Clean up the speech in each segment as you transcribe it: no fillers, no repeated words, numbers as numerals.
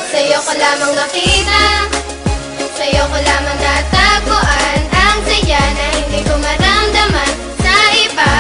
Sa'yo ko lamang nakita, sa'yo ko lamang natagpuan ang saya na hindi ko maramdaman sa iba.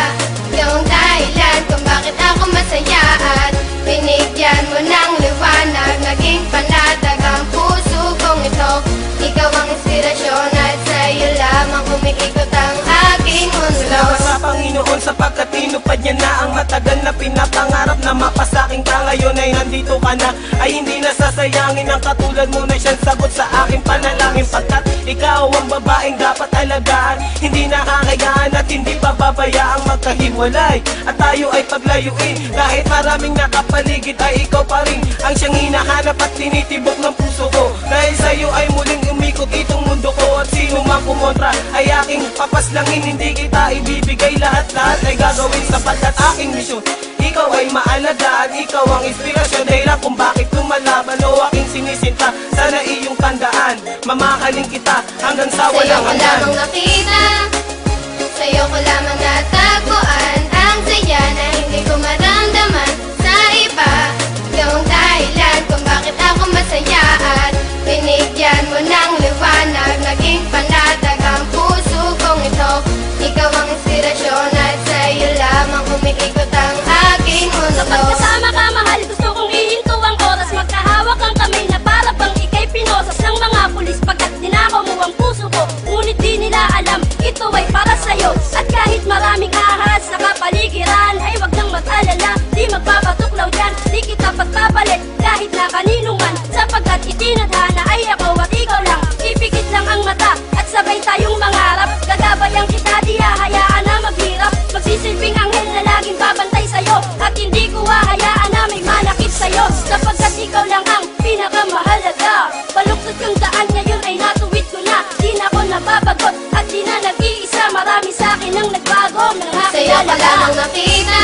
Yung dahilan kung bakit ako masaya at binigyan mo ng liwanag, naging panatag ang puso kong ito. Ikaw ang inspirasyon at sa'yo lamang umiikot ang aking mundo. Salamat sa Panginoon sapagkat tinupad niya na ang matagal na pinapangarap na mapasaking ka. Ngayon ay nandito ka na, ay hindi nasasayangin ang katulad mo na siyang sagot sa aking panalangin. Pagkat ikaw ang babaeng dapat alagaan, hindi nakakayaan at hindi pababayaang magkahiwalay at tayo ay paglayuin. Kahit maraming nakapaligid ay ikaw pa rin ang siyang hinahanap at tinitibok ng puso ko. Dahil sa'yo ay muling umikot itong mundo ko, at sino mang kumontra ay aking papaslangin. Hindi kita ibibigay, lahat-lahat ay gagawin sapagkat aking misyon ikaw ay maalagaan. Ikaw ang inspirasyon, dahilan kung bakit lumalaban o aking sinisinta. Sana iyong tandaan, mamahalin kita hanggang sa walang hanggan. Sa'yo ko lamang nakita, sa'yo ko lamang natagpuan ang saya na hindi ko maramdaman sa iba. Yung dahilan kung bakit ako masaya at binigyan mo ng liwanag, naging panatag ang puso kong ito. Ikaw ang inspirasyon at sa'yo lamang umiikot ang aking mundo. Kapag kasama ka mahal, gusto kong ihinto ang oras, magkahawak ang kamay na para bang ika'y pinosas ng mga pulis. Pagkat dinakaw mo ang puso ko, ngunit di nila alam ito ay para sa'yo. At kahit maraming ahas sa kapaligiran ay wag nang mag-alala, di magpapatuklaw dyan, di kita pagpapalit kahit na kanino man. Sapagkat itinadhana ay ako at ikaw lang, ipikit lang ang mata at sabay tayong mangarap. Gagabayan kita, di hahayaan na maghirap, magsisilbing anghel na laging babantay sa'yo. At hindi ko hahayaan na may manakit sa'yo, sapagkat ikaw lang ang pinakamahalaga. Baluktot yung daan ngayon ay natuwid ko na, di na ako nababagot at di na nag-iisa. Marami sa'kin ang nagbago nang Sa'yo ko nakilala ka. lamang nakita,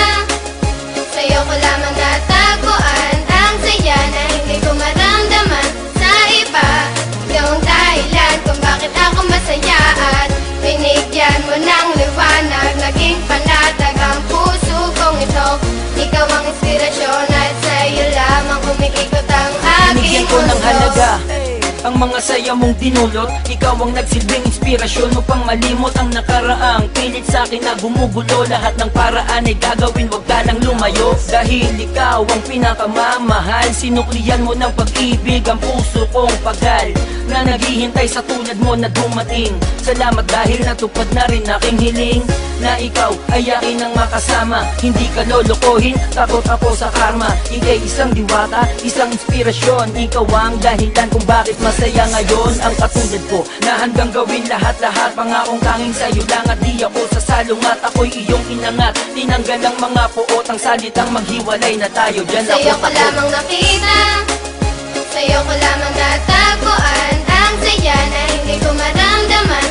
sa'yo ko lamang natagpuan ang saya na hindi ko maramdaman sa iba. Yung dahilan kung bakit ako masaya at binigyan mo ng liwanag, naging panatag ang puso kong ito. Ikaw ang inspirasyon at sa'yo lamang umiikot ang aking Binigyan ko ng mundo. halaga ang mga saya mong dinulot. Ikaw ang nagsilbing inspirasyon upang malimot ang nakaraang pilit sa akin na gumugulo. Lahat ng paraan ay gagawin, wag ka lang lumayo. Dahil ikaw ang pinakamamahal, sinuklian mo ng pag-ibig ang puso kong pagal na naghihintay sa tulad mo na dumating. Salamat dahil natupad na rin aking hiling na ikaw ay akin ang makasama. Hindi ka lolokohin, takot ako sa karma. Ika'y isang diwata, isang inspirasyon. Ikaw ang dahilan kung bakit masaya ngayon ang katulad ko, na handang gawin lahat-lahat. Pangakong tanging sa'yo lang at di ako sasalungat. Ako'y iyong inangat, tinanggal ang mga puot, ang salitang maghiwalay na tayo. Diyan ako Sa'yo ko lamang nakita, sa'yo ko lamang natagpuan ang saya na hindi ko maramdaman